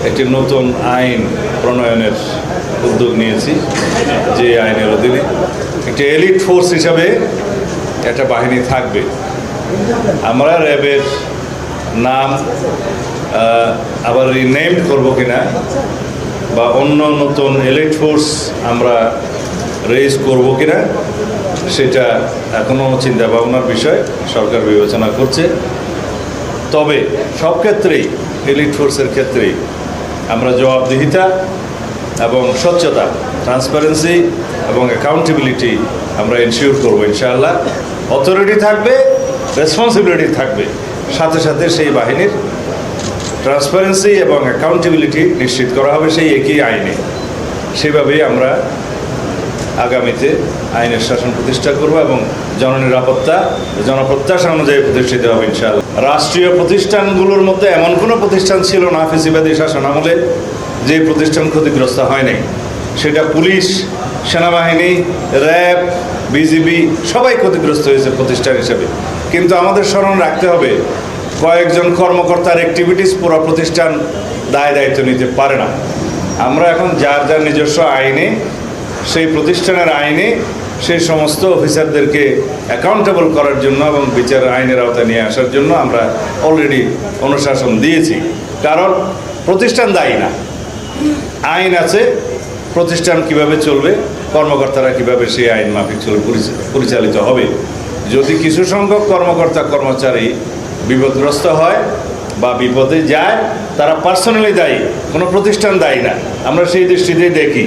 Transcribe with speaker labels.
Speaker 1: একটি নতুন আইন প্রণয়নের উদ্যোগ নিয়েছি, যে আইনের অধীনে একটি এলিট ফোর্স হিসাবে একটা বাহিনী থাকবে। আমরা র্যাবের নাম আবার রিনেমড করবো কিনা বা অন্য নতুন এলিট ফোর্স আমরা রেজ করবো কিনা সেটা এখনও চিন্তা ভাবনার বিষয়, সরকার বিবেচনা করছে। তবে সব ক্ষেত্রেই এলিট ফোর্সের ক্ষেত্রেই আমরা জবাবদিহিতা এবং স্বচ্ছতা, ট্রান্সপারেন্সি এবং অ্যাকাউন্টেবিলিটি আমরা এনশিওর করবো ইনশাআল্লাহ। অথরিটি থাকবে, রেসপন্সিবিলিটি থাকবে, সাথে সাথে সেই বাহিনীর ট্রান্সপারেন্সি এবং অ্যাকাউন্টেবিলিটি নিশ্চিত করা হবে সেই একই আইনে। সেভাবেই আমরা আগামীতে আইনের শাসন প্রতিষ্ঠা করব এবং জননিরাপত্তা জনপ্রত্যাশা অনুযায়ী প্রতিষ্ঠিত হবে ইনশাআল্লাহ। রাষ্ট্রীয় প্রতিষ্ঠানগুলোর মধ্যে এমন কোনো প্রতিষ্ঠান ছিল না ফ্যাসিবাদী শাসন আমলে যে প্রতিষ্ঠান ক্ষতিগ্রস্ত হয় নাই। সেটা পুলিশ, সেনাবাহিনী, র্যাব, বিজিবি সবাই ক্ষতিগ্রস্ত হয়েছে প্রতিষ্ঠান হিসেবে। কিন্তু আমাদের স্মরণ রাখতে হবে, কয়েকজন কর্মকর্তার অ্যাক্টিভিটিস পুরো প্রতিষ্ঠান দায় দায়িত্ব নিতে পারে না। আমরা এখন যার যার নিজস্ব আইনে, সেই প্রতিষ্ঠানের আইনে সেই সমস্ত অফিসারদেরকে অ্যাকাউন্টেবল করার জন্য এবং বিচার আইনের আওতায় নিয়ে আসার জন্য আমরা অলরেডি অনুশাসন দিয়েছি। কারণ প্রতিষ্ঠান দায়ী না, আইন আছে, প্রতিষ্ঠান কিভাবে চলবে, কর্মকর্তারা কিভাবে সেই আইন মাফিক পরিচালিত হবে। যদি কিছু সংখ্যক কর্মকর্তা কর্মচারী বিপদগ্রস্ত হয় বা বিপদে যায়, তারা পার্সোনালি দায়ী, কোনো প্রতিষ্ঠান দায়ী না। আমরা সেই দৃষ্টিতেই দেখি।